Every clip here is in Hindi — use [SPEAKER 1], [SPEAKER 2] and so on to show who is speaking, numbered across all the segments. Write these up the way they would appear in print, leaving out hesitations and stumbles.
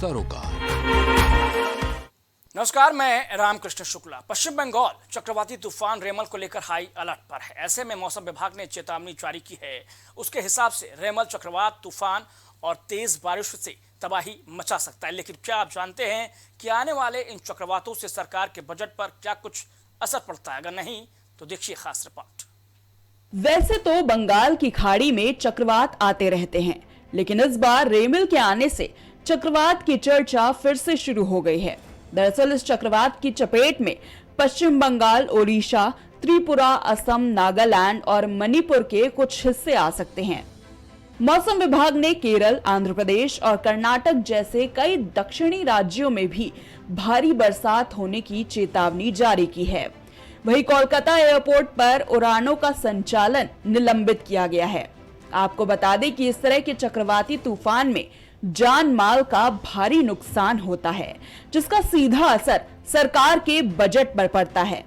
[SPEAKER 1] सरोकार।
[SPEAKER 2] नमस्कार, मैं रामकृष्ण शुक्ला। पश्चिम बंगाल चक्रवाती तूफान रेमल को लेकर हाई अलर्ट पर है। ऐसे में मौसम विभाग ने चेतावनी जारी की है। उसके हिसाब से रेमल चक्रवात तूफान और तेज बारिश से तबाही मचा सकता है। लेकिन क्या आप जानते हैं कि आने वाले इन चक्रवातों से सरकार के बजट पर क्या कुछ असर पड़ता है? अगर नहीं तो देखिए खास रिपोर्ट।
[SPEAKER 3] वैसे तो बंगाल की खाड़ी में चक्रवात आते रहते हैं, लेकिन इस बार रेमल के आने से चक्रवात की चर्चा फिर से शुरू हो गई है। दरअसल इस चक्रवात की चपेट में पश्चिम बंगाल, ओडिशा, त्रिपुरा, असम, नागालैंड और मणिपुर के कुछ हिस्से आ सकते हैं। मौसम विभाग ने केरल, आंध्र प्रदेश और कर्नाटक जैसे कई दक्षिणी राज्यों में भी भारी बरसात होने की चेतावनी जारी की है। वहीं कोलकाता एयरपोर्ट पर उड़ानों का संचालन निलंबित किया गया है। आपको बता दें कि इस तरह के चक्रवाती तूफान में जान माल का भारी नुकसान होता है, जिसका सीधा असर सरकार के बजट पर पड़ता है।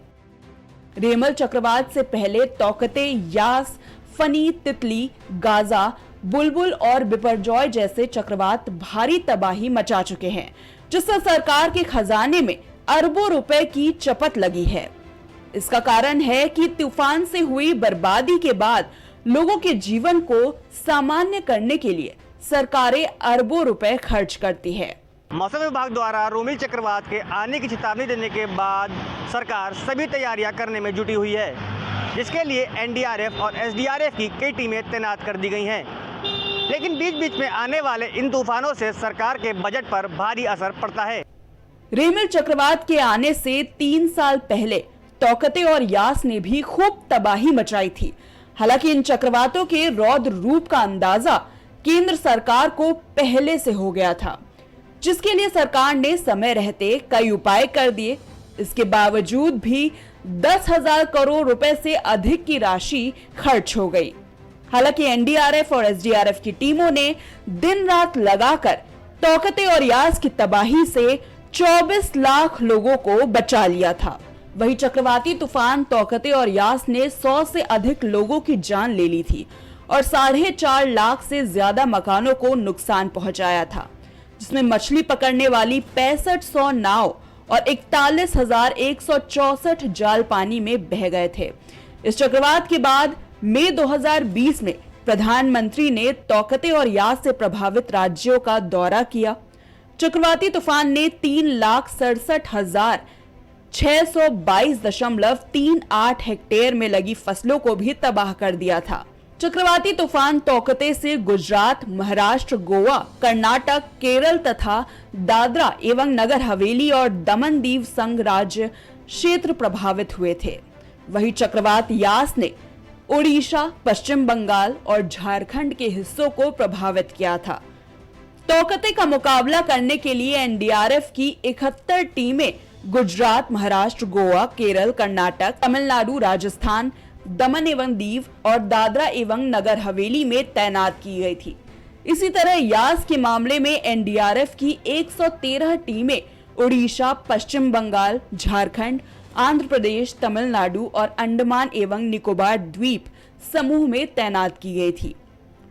[SPEAKER 3] रेमल चक्रवात से पहले तौकते, यास, फनी, तितली, गाजा, बुलबुल और बिपरजॉय जैसे चक्रवात भारी तबाही मचा चुके हैं, जिससे सरकार के खजाने में अरबों रुपए की चपत लगी है। इसका कारण है कि तूफान से हुई बर्बादी के बाद लोगों के जीवन को सामान्य करने के लिए सरकारें अरबों रुपए खर्च करती है।
[SPEAKER 4] मौसम विभाग द्वारा रेमल चक्रवात के आने की चेतावनी देने के बाद सरकार सभी तैयारियां करने में जुटी हुई है, जिसके लिए एनडीआरएफ और एसडीआरएफ की कई टीमें तैनात कर दी गई हैं। लेकिन बीच बीच में आने वाले इन तूफानों से सरकार के बजट पर भारी असर पड़ता है।
[SPEAKER 3] रेमल चक्रवात के आने से 3 साल पहले तौकते और यास ने भी खूब तबाही मचाई थी। हालांकि इन चक्रवातों के रौद्र रूप का अंदाजा केंद्र सरकार को पहले से हो गया था, जिसके लिए सरकार ने समय रहते कई उपाय कर दिए। इसके बावजूद भी 10,000 करोड़ रुपए से अधिक की राशि खर्च हो गई। हालांकि एनडीआरएफ और एसडीआरएफ की टीमों ने दिन रात लगाकर तौकते और यास की तबाही से 24 लाख लोगों को बचा लिया था। वही चक्रवाती तूफान तौकते और यास ने 100 से अधिक लोगों की जान ले ली थी और 4.5 लाख से ज्यादा मकानों को नुकसान पहुंचाया था, जिसमें मछली पकड़ने वाली 6500 नाव और 41,164 जाल पानी में बह गए थे। इस चक्रवात के बाद मई 2020 में प्रधानमंत्री ने तौकते और यास से प्रभावित राज्यों का दौरा किया। चक्रवाती तूफान ने 3,67,622.38 हेक्टेयर में लगी फसलों को भी तबाह कर दिया था। चक्रवाती तूफान तौकते से गुजरात, महाराष्ट्र, गोवा, कर्नाटक, केरल तथा दादरा एवं नगर हवेली और दमन दीव संघ राज्य क्षेत्र प्रभावित हुए थे। वही चक्रवात यास ने ओडिशा, पश्चिम बंगाल और झारखंड के हिस्सों को प्रभावित किया था। तौकते का मुकाबला करने के लिए एनडीआरएफ की 71 टीमें गुजरात, महाराष्ट्र, गोवा, केरल, कर्नाटक, तमिलनाडु, राजस्थान, दमन एवं दीव और दादरा एवं नगर हवेली में तैनात की गई थी। इसी तरह यास के मामले में एनडीआरएफ की 113 टीमें ओडिशा, पश्चिम बंगाल, झारखंड, आंध्र प्रदेश, तमिलनाडु और अंडमान एवं निकोबार द्वीप समूह में तैनात की गई थी।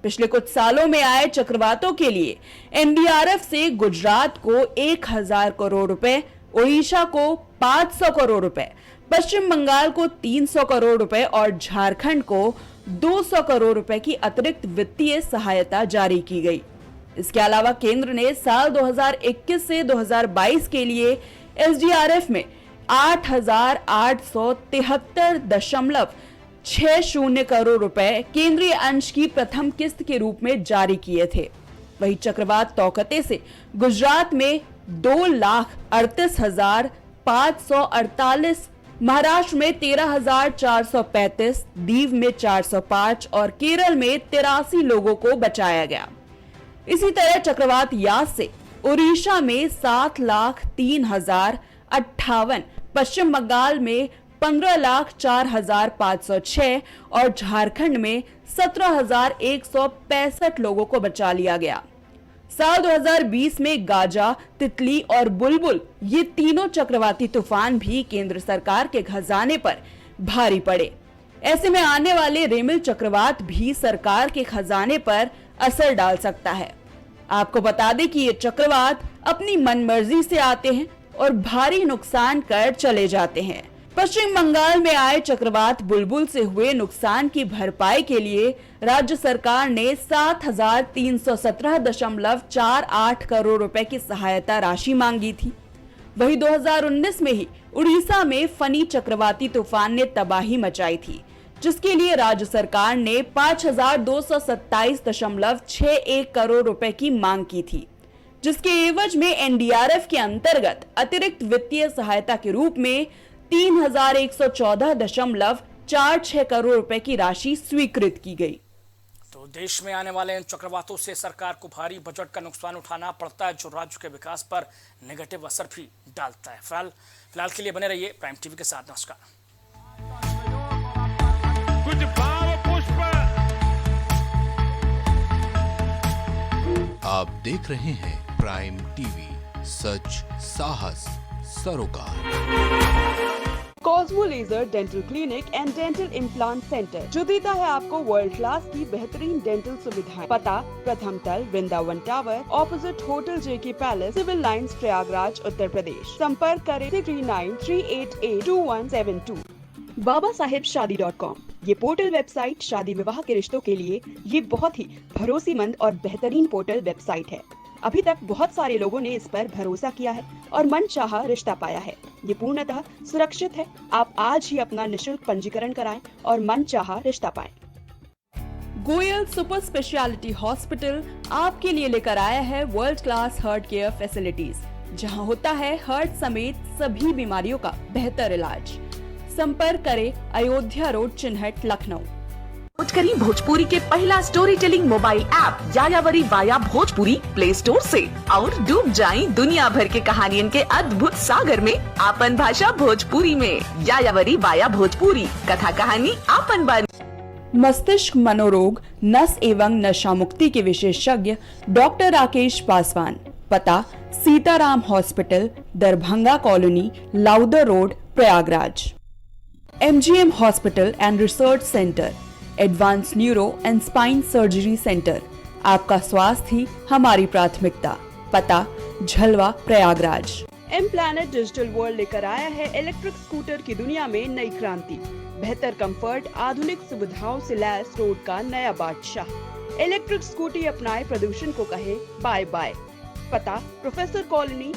[SPEAKER 3] पिछले कुछ सालों में आए चक्रवातों के लिए एनडीआरएफ से गुजरात को 1,000 करोड़ रुपए, ओडिशा को 500 करोड़ रुपए, पश्चिम बंगाल को 300 करोड़ रुपए और झारखंड को 200 करोड़ रुपए की अतिरिक्त वित्तीय सहायता जारी की गई। इसके अलावा केंद्र ने साल 2021 से 2022 के लिए एसडीआरएफ में 8,873.60 करोड़ रुपए केंद्रीय अंश की प्रथम किस्त के रूप में जारी किए थे। वही चक्रवात तौकते से गुजरात में 2,38,548, महाराष्ट्र में 13,435, दीव में 405 और केरल में 83 लोगों को बचाया गया। इसी तरह चक्रवात यास से ओडिशा में 7,03,058, पश्चिम बंगाल में 15,04,506 और झारखंड में 17,165 लोगों को बचा लिया गया। साल 2020 में गाजा, तितली और बुलबुल ये तीनों चक्रवाती तूफान भी केंद्र सरकार के खजाने पर भारी पड़े। ऐसे में आने वाले रेमल चक्रवात भी सरकार के खजाने पर असर डाल सकता है। आपको बता दें कि ये चक्रवात अपनी मनमर्जी से आते हैं और भारी नुकसान कर चले जाते हैं। पश्चिम बंगाल में आए चक्रवात बुलबुल से हुए नुकसान की भरपाई के लिए राज्य सरकार ने 7,317.48 करोड़ रुपए की सहायता राशि मांगी थी। वहीं 2019 में ही उड़ीसा में फनी चक्रवाती तूफान ने तबाही मचाई थी, जिसके लिए राज्य सरकार ने 5,227.61 करोड़ रुपए की मांग की थी, जिसके एवज में एनडीआरएफ के अंतर्गत अतिरिक्त वित्तीय सहायता के रूप में 3,114.46 करोड़ रुपए की राशि स्वीकृत की गई।
[SPEAKER 2] तो देश में आने वाले इन चक्रवातों से सरकार को भारी बजट का नुकसान उठाना पड़ता है, जो राज्य के विकास पर नेगेटिव असर भी डालता है। फिलहाल के लिए बने रहिए प्राइम टीवी के साथ। नमस्कार।
[SPEAKER 1] कुछ भाव पुष्प।
[SPEAKER 5] आप देख रहे हैं प्राइम टीवी, सच साहस सरोकार।
[SPEAKER 3] Cosmo laser dental clinic and dental implant centre, जो देता है आपको वर्ल्ड क्लास की बेहतरीन डेंटल सुविधाएं। पता प्रथम तल, वृंदावन टावर, ऑपोजिट होटल जेके palace, civil lines, Prayagraj, Uttar Pradesh. संपर्क करें 3938882172। BabaSahebShadi.com, ये पोर्टल वेबसाइट शादी विवाह के रिश्तों के लिए ये बहुत ही भरोसेमंद और बेहतरीन पोर्टल वेबसाइट है। अभी तक बहुत सारे लोगों ने इस पर भरोसा किया है और मनचाहा रिश्ता पाया है। ये पूर्णतः सुरक्षित है। आप आज ही अपना निशुल्क पंजीकरण कराएं और मनचाहा रिश्ता पाएं। गोयल सुपर स्पेशलिटी हॉस्पिटल आपके लिए लेकर आया है world class heart care facilities, जहां होता है हार्ट समेत सभी बीमारियों का बेहतर इलाज। संपर्क करें अयोध्या रोड, चिन्हट, लखनऊ।
[SPEAKER 6] करी भोजपुरी के पहला story telling mobile app यायावरी via Bhojpuri play store से और डूब जाएं दुनिया भर के कहानियन के अद्भुत सागर में आपन भाषा भोजपुरी में। यायावरी वाया भोजपुरी, कथा कहानी आपन बानी।
[SPEAKER 3] मस्तिष्क मनोरोग, नस एवं नशा मुक्ति के विशेषज्ञ डॉक्टर राकेश पासवान। पता Sitaram hospital, Darbhanga colony, Lowther road, Prayagraj. MGM hospital and research centre, advance neuro and spine surgery centre. आपका स्वास्थ्य ही हमारी प्राथमिकता। पता Jhalwa, Prayagraj. M planet digital world लेकर आया है इलेक्ट्रिक स्कूटर की दुनिया में नई क्रांति। बेहतर कंफर्ट, आधुनिक सुविधाओं से लैस रोड का नया बादशाह। इलेक्ट्रिक स्कूटी अपनाए, प्रदूषण को कहे बाय बाय। पता प्रोफेसर कॉलोनी,